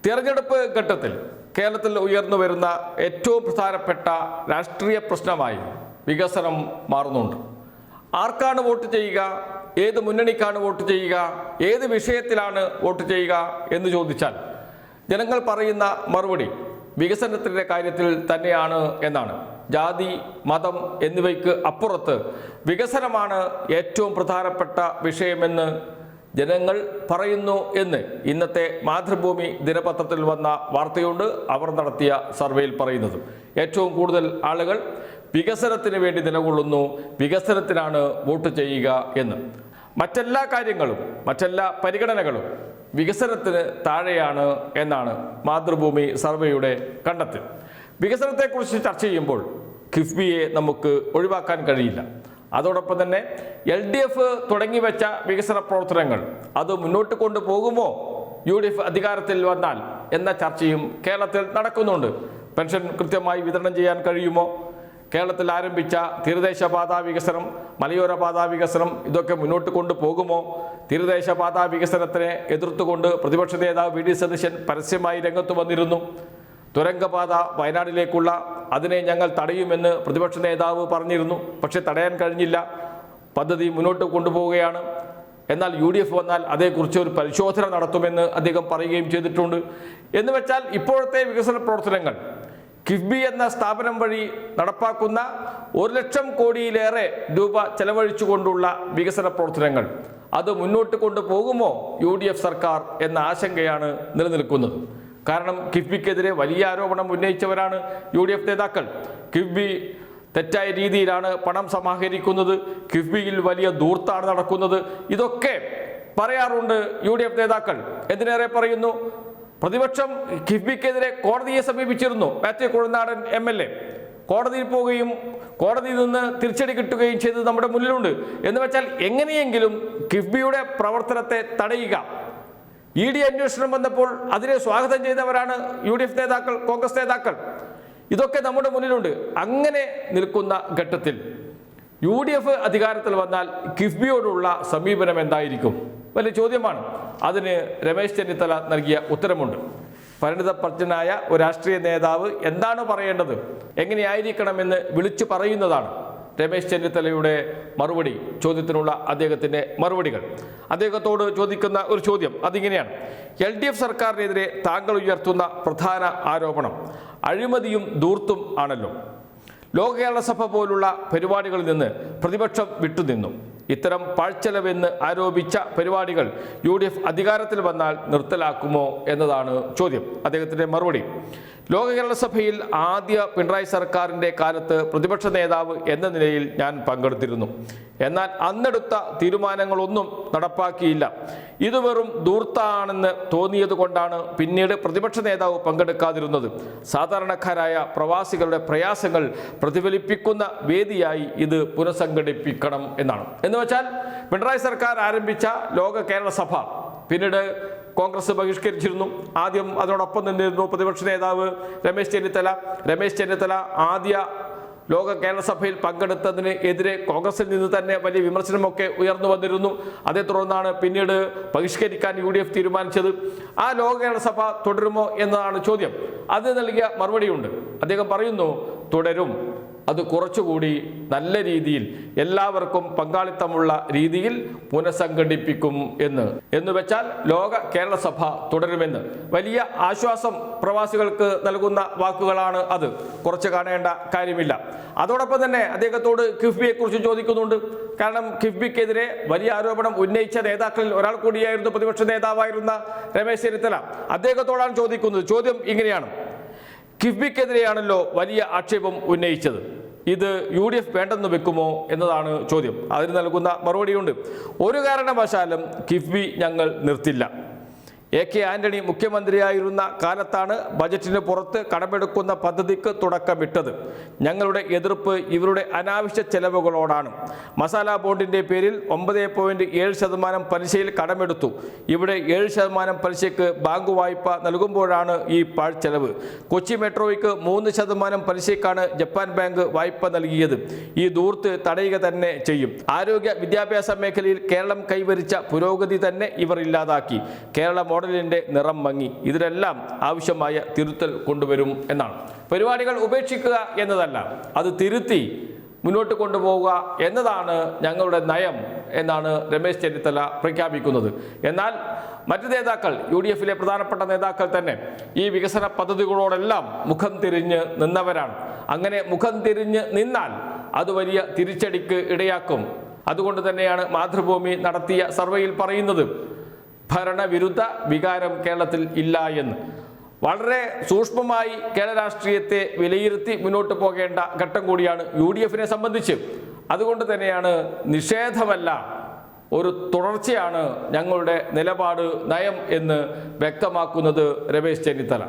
തിരഞ്ഞെടുപ്പ് ഘട്ടത്തിൽ കേരളത്തിൽ ഉയർന്നു വരുന്ന ഏറ്റവും പ്രധാനപ്പെട്ട രാഷ്ട്രീയ പ്രശ്നമായി വികസനം മാറുന്നുണ്ട്. ആർക്കാണ് വോട്ട് ചെയ്യുക, ഏത് മുന്നണിക്കാണ് വോട്ട് ചെയ്യുക, ഏത് വിഷയത്തിലാണ് വോട്ട് ചെയ്യുക എന്ന് ചോദിച്ചാൽ ജനങ്ങൾ പറയുന്ന മറുപടി വികസനത്തിൻ്റെ കാര്യത്തിൽ തന്നെയാണ് എന്നാണ്. ജാതി, മതം എന്നിവയ്ക്ക് അപ്പുറത്ത് വികസനമാണ് ഏറ്റവും പ്രധാനപ്പെട്ട വിഷയമെന്ന് ജനങ്ങൾ പറയുന്നു എന്ന് ഇന്നത്തെ മാതൃഭൂമി ദിനപത്രത്തിൽ വന്ന വാർത്തയുണ്ട്. അവർ നടത്തിയ സർവേയിൽ പറയുന്നത് ഏറ്റവും കൂടുതൽ ആളുകൾ വികസനത്തിന് വേണ്ടി നിലകൊള്ളുന്നു, വികസനത്തിനാണ് വോട്ട് ചെയ്യുക എന്ന്. മറ്റെല്ലാ കാര്യങ്ങളും മറ്റെല്ലാ പരിഗണനകളും വികസനത്തിന് താഴെയാണ് എന്നാണ് മാതൃഭൂമി സർവേയുടെ കണ്ടെത്തൽ. വികസനത്തെക്കുറിച്ച് ചർച്ച ചെയ്യുമ്പോൾ കിഫ്ബിയെ നമുക്ക് ഒഴിവാക്കാൻ കഴിയില്ല. അതോടൊപ്പം തന്നെ LDF തുടങ്ങി വെച്ച വികസന പ്രവർത്തനങ്ങൾ അത് മുന്നോട്ട് കൊണ്ടുപോകുമോ UDF അധികാരത്തിൽ വന്നാൽ എന്ന ചർച്ചയും കേരളത്തിൽ നടക്കുന്നുണ്ട്. പെൻഷൻ കൃത്യമായി വിതരണം ചെയ്യാൻ കഴിയുമോ, കേരളത്തിൽ ആരംഭിച്ച തീരദേശ പാതാ വികസനം, മലയോര പാതാ വികസനം ഇതൊക്കെ മുന്നോട്ട് കൊണ്ടുപോകുമോ? തീരദേശ പാതാ വികസനത്തിനെ എതിർത്തുകൊണ്ട് പ്രതിപക്ഷ നേതാവ് VD സതീശൻ പരസ്യമായി രംഗത്ത് വന്നിരുന്നു. തുരങ്കപാത വയനാട്ടിലേക്കുള്ള അതിനെ ഞങ്ങൾ തടയുമെന്ന് പ്രതിപക്ഷ നേതാവ് പറഞ്ഞിരുന്നു. പക്ഷെ തടയാൻ കഴിഞ്ഞില്ല. പദ്ധതി മുന്നോട്ട് കൊണ്ടുപോവുകയാണ്. എന്നാൽ UDF വന്നാൽ അതേക്കുറിച്ച് ഒരു പരിശോധന നടത്തുമെന്ന് അദ്ദേഹം പറയുകയും ചെയ്തിട്ടുണ്ട്. എന്ന് വെച്ചാൽ ഇപ്പോഴത്തെ വികസന പ്രവർത്തനങ്ങൾ കിഫ്ബി എന്ന സ്ഥാപനം വഴി നടപ്പാക്കുന്ന 1 ലക്ഷം കോടിയിലേറെ രൂപ ചെലവഴിച്ചുകൊണ്ടുള്ള വികസന പ്രവർത്തനങ്ങൾ അത് മുന്നോട്ട് കൊണ്ടുപോകുമോ UDF സർക്കാർ എന്ന ആശങ്കയാണ് നിലനിൽക്കുന്നത്. കാരണം കിഫ്ബിക്കെതിരെ വലിയ ആരോപണം ഉന്നയിച്ചവരാണ് UDF നേതാക്കൾ. കിഫ്ബി തെറ്റായ രീതിയിലാണ് പണം സമാഹരിക്കുന്നത്, കിഫ്ബിയിൽ വലിയ ധൂർത്താണ് നടക്കുന്നത്, ഇതൊക്കെ പറയാറുണ്ട് UDF നേതാക്കൾ. എന്തിനേറെ പറയുന്നു, പ്രതിപക്ഷം കിഫ്ബിക്കെതിരെ കോടതിയെ സമീപിച്ചിരുന്നു. മാത്യു കുഴൽനാടൻ MLA കോടതിയിൽ പോവുകയും കോടതിയിൽ നിന്ന് തിരിച്ചടി കിട്ടുകയും ചെയ്തത് നമ്മുടെ മുന്നിലുണ്ട്. എന്ന് വെച്ചാൽ എങ്ങനെയെങ്കിലും കിഫ്ബിയുടെ പ്രവർത്തനത്തെ തടയുക. ED അന്വേഷണം വന്നപ്പോൾ അതിനെ സ്വാഗതം ചെയ്തവരാണ് UDF നേതാക്കൾ, കോൺഗ്രസ് നേതാക്കൾ. ഇതൊക്കെ നമ്മുടെ മുന്നിലുണ്ട്. അങ്ങനെ നിൽക്കുന്ന ഘട്ടത്തിൽ UDF അധികാരത്തിൽ വന്നാൽ കിഫ്ബിയോടുള്ള സമീപനം എന്തായിരിക്കും? വലിയ ചോദ്യമാണ്. അതിന് രമേശ് ചെന്നിത്തല നൽകിയ ഉത്തരമുണ്ട്. പരിണിതപ്രജ്ഞനായ ഒരു രാഷ്ട്രീയ നേതാവ് എന്താണ് പറയേണ്ടത്, എങ്ങനെയായിരിക്കണമെന്ന് വിളിച്ചു പറയുന്നതാണ് രമേശ് ചെന്നിത്തലയുടെ മറുപടി, ചോദ്യത്തിനുള്ള അദ്ദേഹത്തിൻ്റെ മറുപടികൾ. അദ്ദേഹത്തോട് ചോദിക്കുന്ന ഒരു ചോദ്യം അതിങ്ങനെയാണ്: LDF സർക്കാരിനെതിരെ താങ്കൾ ഉയർത്തുന്ന പ്രധാന ആരോപണം അഴിമതിയും ധൂർത്തും ആണല്ലോ. ലോക കേരള സഭ പോലുള്ള പരിപാടികളിൽ നിന്ന് പ്രതിപക്ഷം വിട്ടുനിന്നു. ഇത്തരം പാഴ്ചെലവെന്ന് ആരോപിച്ച പരിപാടികൾ UDF അധികാരത്തിൽ വന്നാൽ നിർത്തലാക്കുമോ എന്നതാണ് ചോദ്യം. അദ്ദേഹത്തിൻ്റെ മറുപടി: ലോക കേരള സഭയിൽ ആദ്യ പിണറായി സർക്കാരിൻ്റെ കാലത്ത് പ്രതിപക്ഷ നേതാവ് എന്ന നിലയിൽ ഞാൻ പങ്കെടുത്തിരുന്നു. എന്നാൽ അന്നെടുത്ത തീരുമാനങ്ങളൊന്നും നടപ്പാക്കിയില്ല. ഇത് വെറും ധൂർത്താണെന്ന് തോന്നിയത് കൊണ്ടാണ് പിന്നീട് പ്രതിപക്ഷ നേതാവ് പങ്കെടുക്കാതിരുന്നത്. സാധാരണക്കാരായ പ്രവാസികളുടെ പ്രയാസങ്ങൾ പ്രതിഫലിപ്പിക്കുന്ന വേദിയായി ഇത് പുനഃസംഘടിപ്പിക്കണം എന്നാണ്. എന്ന് വെച്ചാൽ പിണറായി സർക്കാർ ആരംഭിച്ച ലോക കേരള സഭ പിന്നീട് കോൺഗ്രസ് ബഹിഷ്കരിച്ചിരുന്നു. ആദ്യം അതിനോടൊപ്പം നിന്നിരുന്നു പ്രതിപക്ഷ നേതാവ് രമേശ് ചെന്നിത്തല ആദ്യ ലോക കേരള സഭയിൽ പങ്കെടുത്തതിന് എതിരെ കോൺഗ്രസിൽ നിന്ന് തന്നെ വലിയ വിമർശനമൊക്കെ ഉയർന്നു വന്നിരുന്നു. അതേ തുടർന്നാണ് പിന്നീട് ബഹിഷ്കരിക്കാൻ UDF തീരുമാനിച്ചത്. ആ ലോക കേരള സഭ തുടരുമോ എന്നതാണ് ചോദ്യം. അത് നൽകിയ മറുപടിയുണ്ട്. അദ്ദേഹം പറയുന്നു, തുടരും. അത് കുറച്ചുകൂടി നല്ല രീതിയിൽ എല്ലാവർക്കും പങ്കാളിത്തമുള്ള രീതിയിൽ പുനഃസംഘടിപ്പിക്കും എന്ന് വെച്ചാൽ ലോക കേരള സഭ തുടരുമെന്ന്. വലിയ ആശ്വാസം പ്രവാസികൾക്ക് നൽകുന്ന വാക്കുകളാണ് അത്. കുറച്ച് കാണേണ്ട കാര്യമില്ല. അതോടൊപ്പം തന്നെ അദ്ദേഹത്തോട് കിഫ്ബിയെ കുറിച്ച് ചോദിക്കുന്നുണ്ട്. കാരണം കിഫ്ബിക്കെതിരെ വലിയ ആരോപണം ഉന്നയിച്ച നേതാക്കളിൽ ഒരാൾ കൂടിയായിരുന്നു പ്രതിപക്ഷ നേതാവായിരുന്ന രമേശ് ചെന്നിത്തല. അദ്ദേഹത്തോടാണ് ചോദിക്കുന്നത്. ചോദ്യം ഇങ്ങനെയാണ്: കിഫ്ബിക്കെതിരെയാണല്ലോ വലിയ ആക്ഷേപം ഉന്നയിച്ചത്, ഇത് UDF വേണ്ടെന്ന് വെക്കുമോ എന്നതാണ് ചോദ്യം. അതിന് നൽകുന്ന മറുപടിയുണ്ട്. ഒരു കാരണവശാലും കിഫ്ബി ഞങ്ങൾ നിർത്തില്ല. AK ആന്റണി മുഖ്യമന്ത്രിയായിരുന്ന കാലത്താണ് ബജറ്റിന് പുറത്ത് കടമെടുക്കുന്ന പദ്ധതിക്ക് തുടക്കമിട്ടത്. ഞങ്ങളുടെ എതിർപ്പ് ഇവരുടെ അനാവശ്യ ചെലവുകളോടാണ്. മസാല ബോണ്ടിൻ്റെ പേരിൽ 9.7% പലിശയിൽ കടമെടുത്തു. ഇവിടെ 7% പലിശയ്ക്ക് ബാങ്ക് വായ്പ നൽകുമ്പോഴാണ് ഈ പാഴ്ചെലവ്. കൊച്ചി മെട്രോയ്ക്ക് 3% പലിശയ്ക്കാണ് ജപ്പാൻ ബാങ്ക് വായ്പ നൽകിയത്. ഈ ധൂർത്ത് തടയുക തന്നെ ചെയ്യും. ആരോഗ്യ വിദ്യാഭ്യാസ മേഖലയിൽ കേരളം കൈവരിച്ച പുരോഗതി തന്നെ ഇവർ ഇല്ലാതാക്കി. കേരള മോഡലിൻ്റെ നിറം മങ്ങി. ഇതിലെല്ലാം ആവശ്യമായ തിരുത്തൽ കൊണ്ടുവരും എന്നാണ്. പരിപാടികൾ ഉപേക്ഷിക്കുക എന്നതല്ല, അത് തിരുത്തി മുന്നോട്ട് കൊണ്ടുപോവുക എന്നതാണ് ഞങ്ങളുടെ നയം എന്നാണ് രമേശ് ചെന്നിത്തല പ്രഖ്യാപിക്കുന്നത്. എന്നാൽ മറ്റ് നേതാക്കൾ, UDF-ലെ പ്രധാനപ്പെട്ട നേതാക്കൾ തന്നെ ഈ വികസന പദ്ധതികളോടെല്ലാം മുഖം തിരിഞ്ഞ് നിന്നവരാണ്. അങ്ങനെ മുഖം തിരിഞ്ഞ് നിന്നാൽ അത് വലിയ തിരിച്ചടിക്ക് ഇടയാക്കും. അതുകൊണ്ട് തന്നെയാണ് മാതൃഭൂമി നടത്തിയ സർവേയിൽ പറയുന്നത് ഭരണവിരുദ്ധ വികാരം കേരളത്തിൽ ഇല്ല എന്ന്. വളരെ സൂക്ഷ്മമായി കേരള രാഷ്ട്രീയത്തെ വിലയിരുത്തി മുന്നോട്ട് പോകേണ്ട ഘട്ടം കൂടിയാണ് UDF-നെ സംബന്ധിച്ച്. അതുകൊണ്ട് തന്നെയാണ് നിഷേധമല്ല, ഒരു തുടർച്ചയാണ് ഞങ്ങളുടെ നിലപാട്, നയം എന്ന് വ്യക്തമാക്കുന്നത് രമേശ് ചെന്നിത്തല.